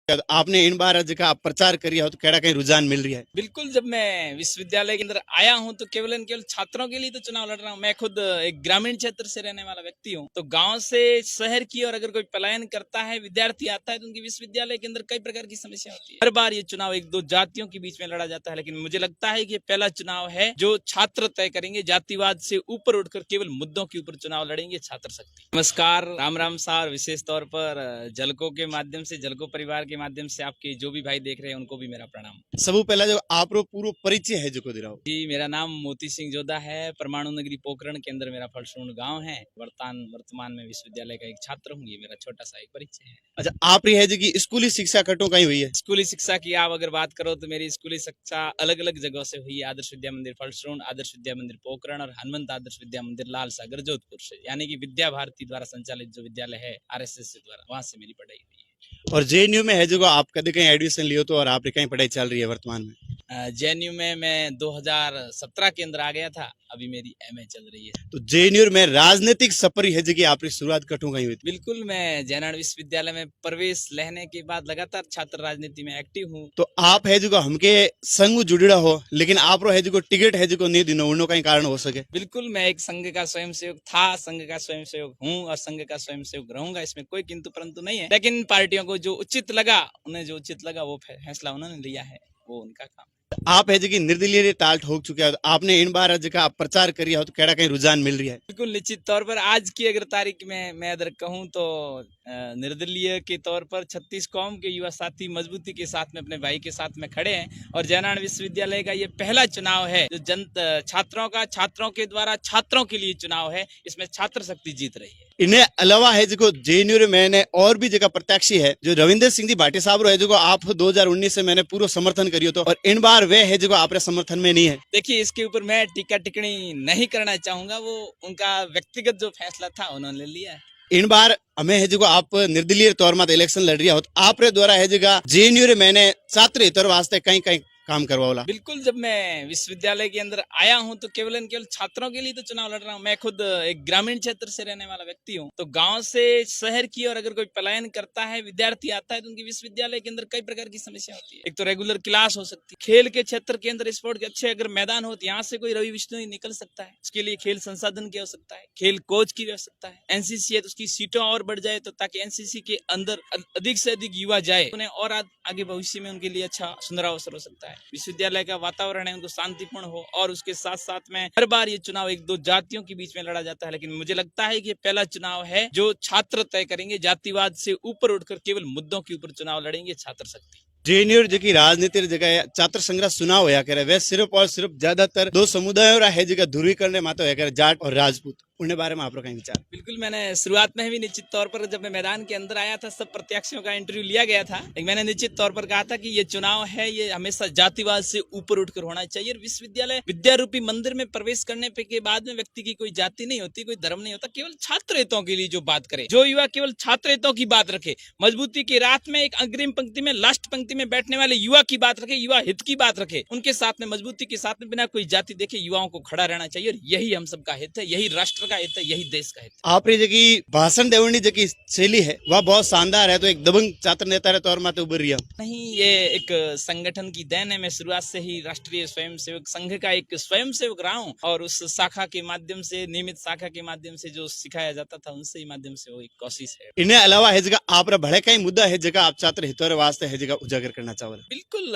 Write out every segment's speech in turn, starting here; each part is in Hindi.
आपने इन बार जगह आप प्रचार करिया हो तो केड़ा कहीं रुझान मिल रही है? बिल्कुल, जब मैं विश्वविद्यालय के अंदर आया हूं तो केवल छात्रों के लिए तो चुनाव लड़ रहा हूं। मैं खुद एक ग्रामीण क्षेत्र से रहने वाला व्यक्ति हूं, तो गांव से शहर की और अगर कोई पलायन करता है, विद्यार्थी आता है तो उनकी विश्वविद्यालय के अंदर कई प्रकार की समस्या होती है। हर बार ये चुनाव एक दो जातियों के बीच में लड़ा जाता है, लेकिन मुझे लगता है कि ये पहला चुनाव है जो छात्र तय करेंगे। जातिवाद से ऊपर उठकर केवल मुद्दों के ऊपर चुनाव लड़ेंगे छात्र शक्ति। नमस्कार, राम राम सार। विशेष तौर पर जलको के माध्यम से, जलको परिवार के माध्यम से आपके जो भी भाई देख रहे हैं उनको भी मेरा प्रणाम। सबू पहला जो आपरो पूरा परिचय है जो दिराओ। जी, मेरा नाम मोती सिंह जोधा है। परमाणु नगरी पोखरण के अंदर मेरा फलसूर्ण गांव है। वर्तमान में विश्वविद्यालय का एक छात्र हूँ। ये मेरा छोटा सा एक परिचय है। अच्छा, आप रही है जी की स्कूली शिक्षा कटो कहीं हुई है? स्कूली शिक्षा की आप अगर बात करो तो मेरी स्कूली शिक्षा अलग अलग जगहों से हुई है। आदर्श विद्या मंदिर फलसूर्ण, आदर्श विद्या मंदिर पोखरण और हनुमंत आदर्श विद्या मंदिर लाल सागर जोधपुर से, यानी कि विद्या भारती द्वारा संचालित जो विद्यालय है RSS द्वारा, वहां से मेरी पढ़ाई हुई है। और JNU में है जो आप कभी कहीं एडमिशन लियो तो और आपकी कहीं पढ़ाई चल रही है वर्तमान में? JNU में मैं 2017 के अंदर आ गया था। अभी मेरी MA चल रही है। तो JNU में राजनीतिक सफरी है जी आपकी शुरुआत कटू गई हुई थी? बिल्कुल, मैं जयनारायण विश्वविद्यालय में प्रवेश लेने के बाद लगातार छात्र राजनीति में एक्टिव हूँ। तो आप है जो हमके संग जुड़ा हो, लेकिन आप रो है जो टिकट है जो नहीं दिनो उनो कहीं कारण हो सके? बिल्कुल, मैं एक संघ का स्वयंसेवक था, संघ का स्वयंसेवक हूँ और संघ का स्वयंसेवक रहूंगा। इसमें कोई किंतु परंतु नहीं है। लेकिन पार्टियों को जो उचित लगा, उन्हें जो उचित लगा वो फैसला उन्होंने लिया है, वो उनका काम। आप है जी निर्दलीय टाल्ट हो चुके हो, आपने इन बार जगह आप प्रचार करिया हो तो केड़ा कहीं रुझान मिल रही है? बिल्कुल, निश्चित तौर पर आज की अगर तारीख में मैं अगर कहूँ तो निर्दलीय के तौर पर 36 कौम के युवा साथी मजबूती के साथ में अपने भाई के साथ में खड़े हैं और जयनारायण विश्वविद्यालय का ये पहला चुनाव है जो छात्रों के द्वारा छात्रों के लिए चुनाव है। इसमें छात्र शक्ति जीत रही है। इन्हें अलावा है जो JNU मैंने और भी जगह प्रत्याशी है जो रविंद्र सिंह जी भाटी साहब है जो आप 2019 से मैंने पूरा समर्थन करियो तो, और इन बार वे है जो आपके समर्थन में नहीं है। देखिए, इसके ऊपर मैं टीका टिप्पणी नहीं करना चाहूंगा। वो उनका व्यक्तिगत जो फैसला था उन्होंने लिया है। इन बार हमें है जो आप निर्दलीय तौर पर इलेक्शन लड़ रही हो तो आप द्वारा है जगह JNU मैंने छात्र हितर वास्ते कहीं कहीं काम करवाओला। बिल्कुल, जब मैं विश्वविद्यालय के अंदर आया हूं तो केवल छात्रों के लिए तो चुनाव लड़ रहा हूं। मैं खुद एक ग्रामीण क्षेत्र से रहने वाला व्यक्ति हूं, तो गांव से शहर की और अगर कोई पलायन करता है, विद्यार्थी आता है तो उनकी विश्वविद्यालय के अंदर कई प्रकार की समस्या होती है। एक तो रेगुलर क्लास हो सकती है, खेल के क्षेत्र के अंदर स्पोर्ट के अच्छे अगर मैदान हो तो यहाँ से कोई रवि विष्णु निकल सकता है। उसके लिए खेल संसाधन की आवश्यकता है, खेल कोच की आवश्यकता है। NCC है तो उसकी सीटों और बढ़ जाए तो ताकि NCC के अंदर अधिक से अधिक युवा जाए, उन्हें और आगे भविष्य में उनके लिए अच्छा सुंदर अवसर हो सकता है। विश्वविद्यालय का वातावरण है उनको शांतिपूर्ण हो, और उसके साथ साथ में हर बार ये चुनाव एक दो जातियों के बीच में लड़ा जाता है, लेकिन मुझे लगता है कि ये पहला चुनाव है जो छात्र तय करेंगे। जातिवाद से ऊपर उठकर केवल मुद्दों के ऊपर चुनाव लड़ेंगे छात्र शक्ति। JNU जो की राजनीति जगह छात्र संग्रह चुनाव होया करे वे सिर्फ और सिर्फ ज्यादातर दो समुदायों है जगह ध्रुवीकरण मातो होया करे, जाट और राजपूत। उन्हें बारे में आप कहीं विचार? बिल्कुल, मैंने शुरुआत में भी निश्चित तौर पर जब मैं मैदान के अंदर आया था सब प्रत्याशियों का इंटरव्यू लिया गया था, लेकिन मैंने निश्चित तौर पर कहा था कि ये चुनाव है, ये हमेशा जातिवाद से ऊपर उठकर होना चाहिए। विश्वविद्यालय विद्या रूपी मंदिर में प्रवेश करने के बाद में व्यक्ति की कोई जाति नहीं होती, कोई धर्म नहीं होता। केवल छात्र हितों के लिए जो बात करे, जो युवा केवल छात्र हितों की बात रखे, मजबूती की रात में एक अग्रिम पंक्ति में लास्ट पंक्ति में बैठने वाले युवा की बात रखे, युवा हित की बात रखे, उनके साथ में मजबूती के साथ में बिना कोई जाति देखे युवाओं को खड़ा रहना चाहिए। और यही हम सबका हित है, यही राष्ट्र का हित है, यही देश का हित है। आप जगह भाषण देवनी जगह शैली है वह बहुत शानदार है, तो एक दबंग छात्र नेता है तौर माते उभर रहा नहीं, ये एक संगठन की देन है। मैं शुरुआत से ही राष्ट्रीय स्वयंसेवक संघ का एक स्वयंसेवक रहा हूँ, और उस शाखा के माध्यम से, नियमित शाखा के माध्यम से जो सिखाया जाता था उनसे ही माध्यम से वो एक कोशिश है। इन्हें अलावा है जगह आप भड़े कई मुद्दा है जगह आप छात्र हितों वास्ते है जगह उजागर करना चाहो? बिल्कुल,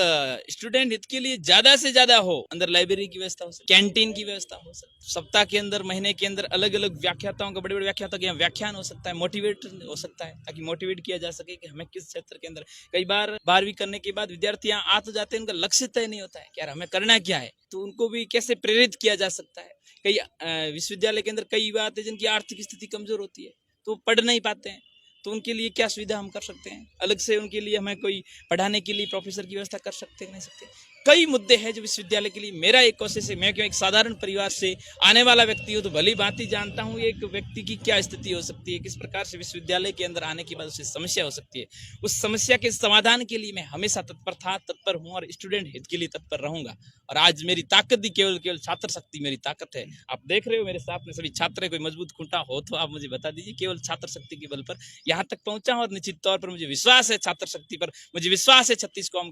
स्टूडेंट हित के लिए ज्यादा से ज्यादा हो, अंदर लाइब्रेरी की व्यवस्था हो सकती, कैंटीन की व्यवस्था हो सकती, सप्ताह के अंदर, महीने के अंदर अलग अलग व्याख्याताओं का, बड़े बड़े व्याख्याताओं का व्याख्यान हो सकता है, मोटिवेट हो सकता है, ताकि मोटिवेट किया जा सके कि हमें किस क्षेत्र के अंदर। कई बार 12वीं करने के बाद विद्यार्थी यहाँ आ तो जाते हैं, उनका लक्ष्य तय नहीं होता है कि यार हमें करना क्या है, तो उनको भी कैसे प्रेरित किया जा सकता है। कई विश्वविद्यालय के अंदर कई युवा आते हैं जिनकी आर्थिक स्थिति कमजोर होती है, तो पढ़ नहीं पाते हैं, तो उनके लिए क्या सुविधा हम कर सकते हैं, अलग से उनके लिए हमें कोई पढ़ाने के लिए प्रोफेसर की व्यवस्था कर सकते हैं, नहीं सकते। कई मुद्दे हैं जो विश्वविद्यालय के लिए मेरा एक कोशिश है। मैं क्यों एक साधारण परिवार से आने वाला व्यक्ति हूँ, तो भली भांति जानता हूँ एक व्यक्ति की क्या स्थिति हो सकती है, किस प्रकार से विश्वविद्यालय के अंदर आने के बाद उसे समस्या हो सकती है। उस समस्या के समाधान के लिए मैं हमेशा तत्पर हूँ और स्टूडेंट हित के लिए तत्पर रहूंगा। और आज मेरी ताकत भी केवल छात्र शक्ति मेरी ताकत है। आप देख रहे हो मेरे साथ में सभी छात्र, कोई मजबूत खूंटा हो तो आप मुझे बता दीजिए। केवल छात्र शक्ति के बल पर यहाँ तक पहुंचा हूं और निश्चित तौर पर मुझे विश्वास है छात्र शक्ति पर, मुझे विश्वास है छत्तीस कौम